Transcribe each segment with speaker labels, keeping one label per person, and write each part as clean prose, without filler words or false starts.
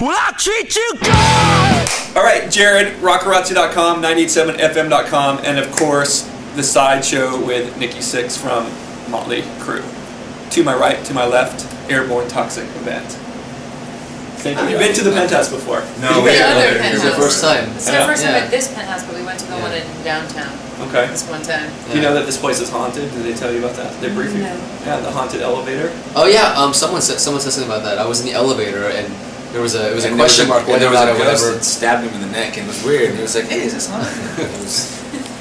Speaker 1: Well, I'll treat you good! Alright, Jared, rockerazzi.com, 987fm.com, and of course, the sideshow with Nikki Sixx from Motley Crue. To my right, to my left, Airborne Toxic Event. Thank you. You've been to the penthouse before.
Speaker 2: No, we
Speaker 3: haven't.
Speaker 2: haven't.
Speaker 3: It's our first time.
Speaker 4: It's our first time at this penthouse, but we went to the one in downtown.
Speaker 1: Okay.
Speaker 4: This one time.
Speaker 1: Do you know that this place is haunted? Did they tell you about that? Did they brief you?
Speaker 4: No.
Speaker 1: Yeah, the haunted elevator.
Speaker 3: Oh yeah, someone said something about that. I was in the elevator and it was a
Speaker 2: And
Speaker 3: question mark
Speaker 2: and there was a ghost
Speaker 3: whatever.
Speaker 2: that stabbed him in the neck and it was weird. And he was like, "Hey, is this haunted?"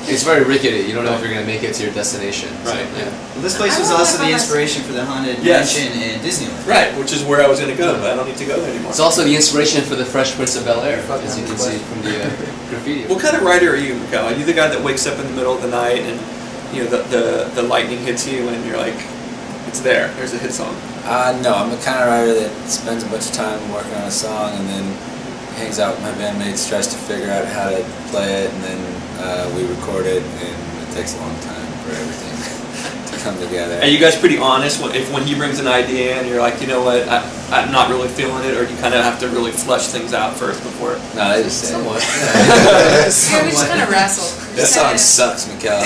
Speaker 3: It's very rickety. You don't know if you're gonna make it to your destination.
Speaker 1: Right.
Speaker 3: So, yeah.
Speaker 5: Well, this place was also the inspiration for the Haunted Mansion in Disneyland.
Speaker 1: Right, which is where I was going to go, but I don't need to go there anymore.
Speaker 3: It's also the inspiration for the Fresh Prince of Bel-Air, as you can see from the graffiti.
Speaker 1: What kind of writer are you, Miguel? Are you the guy that wakes up in the middle of the night and the lightning hits you and you're like, it's there, there's a hit song?
Speaker 2: No, I'm the kind of writer that spends a bunch of time working on a song and then hangs out with my bandmates, tries to figure out how to play it, and then we record it, and it takes a long time for everything to come together.
Speaker 1: Are you guys pretty honest when he brings an idea and you're like, you know what, I'm not really feeling it, or do you kind of have to really flesh things out first before?
Speaker 2: No, they just say
Speaker 3: Somewhat.
Speaker 4: Yeah, we just kind of wrestle.
Speaker 2: This song sucks, Mikkel.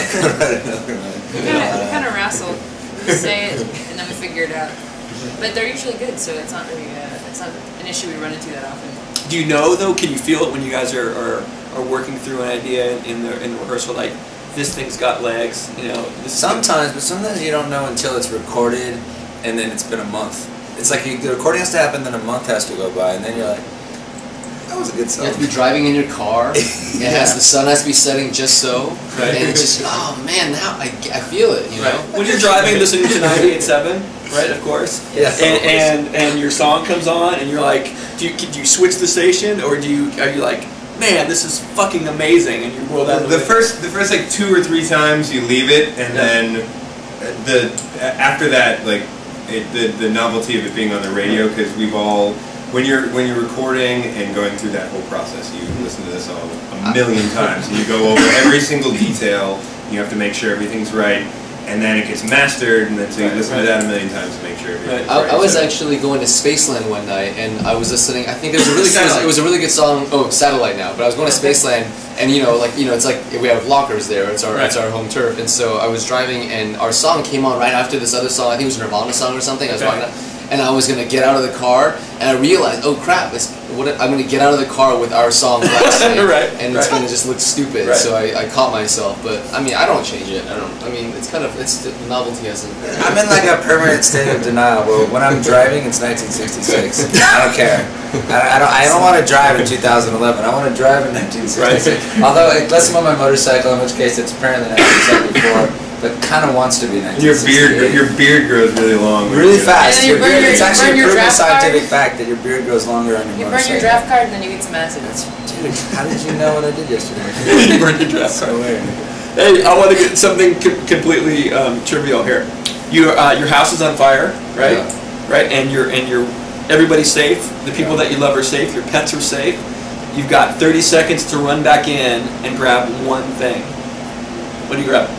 Speaker 4: We kind of wrestle. We say it and then we figure it out. But they're usually good, so it's not really it's not an issue we run into that often.
Speaker 1: Do you know though? Can you feel it when you guys are working through an idea in the rehearsal? Like, this thing's got legs, you know.
Speaker 2: Sometimes, but sometimes you don't know until it's recorded, and then it's been a month. It's like the recording has to happen, then a month has to go by, and then you're like, that was a good song.
Speaker 3: You have to be driving in your car. The sun has to be setting just so,
Speaker 1: right.
Speaker 3: And it's just, oh man, now I feel it. You know.
Speaker 1: Right. When you're driving, listening to 98.7, right? Of course.
Speaker 2: Yes.
Speaker 1: And your song comes on, and you're like, do you switch the station, or are you like, man, this is fucking amazing, and you roll out
Speaker 6: the first like 2 or 3 times you leave it, and then after that, like the novelty of it being on the radio, because we've all when you're recording and going through that whole process, you listen to this song a million times, and you go over every single detail. You have to make sure everything's right. And then it gets mastered, and then so you listen to that a million times to make sure everything's right.
Speaker 3: I was actually going to Spaceland one night, and I was listening. I think it was a really good song. Oh, Satellite now. But I was going to Spaceland, and it's like we have lockers there. It's our home turf, and so I was driving, and our song came on right after this other song. I think it was a Nirvana song or something. I was walking out, and I was gonna get out of the car, and I realized, oh crap, I'm gonna get out of the car with our song blasting, and it's gonna just look stupid. So I caught myself, but I mean, I don't change it. It's the novelty hasn't.
Speaker 2: I'm in like a permanent state of denial. Well, when I'm driving, it's 1966. I don't care. I don't want to drive in 2011. I want to drive in 1966. Although it lets me on my motorcycle, in which case it's apparently 1974. But kind of wants to be 1968.
Speaker 6: Your beard grows really long.
Speaker 2: Really fast. It's actually a proven
Speaker 4: draft
Speaker 2: scientific fact that your beard grows longer on your motorcycle.
Speaker 4: You burn your draft card and then you eat some acid.
Speaker 2: Dude, how did you know what I did yesterday?
Speaker 1: You burned your draft card.
Speaker 2: So weird.
Speaker 1: Hey, I want to get something completely trivial here. Your house is on fire, right?
Speaker 2: Yeah.
Speaker 1: Right, and everybody's safe. The people that you love are safe. Your pets are safe. You've got 30 seconds to run back in and grab one thing. What do you grab?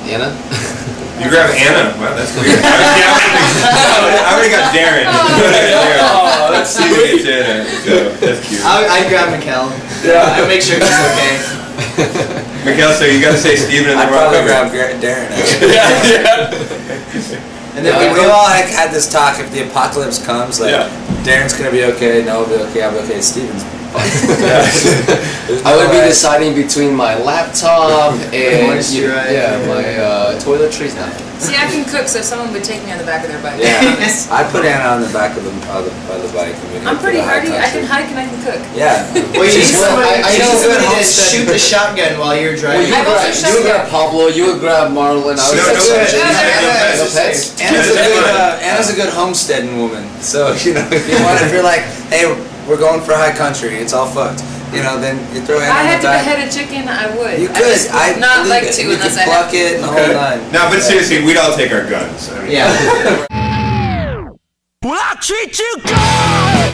Speaker 3: Anna?
Speaker 6: You grab Anna? Wow, that's weird. I already got Darren.
Speaker 1: Oh, that's sweet.
Speaker 6: Anna, so that's cute.
Speaker 5: I grab Mikkel.
Speaker 1: Yeah.
Speaker 5: I make sure he's okay.
Speaker 6: Mikkel, so you got to say Steven in the
Speaker 2: I'd
Speaker 6: wrong
Speaker 2: probably
Speaker 6: number.
Speaker 2: grab Darren.
Speaker 5: And then
Speaker 2: we all had this talk. If the apocalypse comes, like Darren's gonna be okay, Noah will be okay, I'll be okay. Steven's.
Speaker 3: I would be deciding between my laptop and my toiletries now.
Speaker 4: See, I can cook, so someone would take me on the back of their bike.
Speaker 2: Yeah, I put Anna on the back of the bike.
Speaker 4: I'm pretty hardy. I can hike and I can cook.
Speaker 2: Yeah.
Speaker 5: Well, you need somebody to
Speaker 2: homestead.
Speaker 5: shoot the shotgun while you're driving.
Speaker 3: You would grab Pablo, you would grab Marlon. I would
Speaker 2: pets. Anna's a good homesteading woman. So if you're like, hey, we're going for high country, it's all fucked. Then you throw Anna
Speaker 4: I
Speaker 2: in
Speaker 4: had
Speaker 2: the
Speaker 4: to
Speaker 2: back.
Speaker 4: behead a chicken, I would.
Speaker 2: You could.
Speaker 4: I not like to
Speaker 2: you
Speaker 4: unless
Speaker 2: could
Speaker 4: I
Speaker 2: pluck
Speaker 4: have
Speaker 2: it and the whole nine.
Speaker 6: No, but seriously, we'd all take our guns. I mean,
Speaker 5: Yeah.
Speaker 1: Well, I'll treat you good!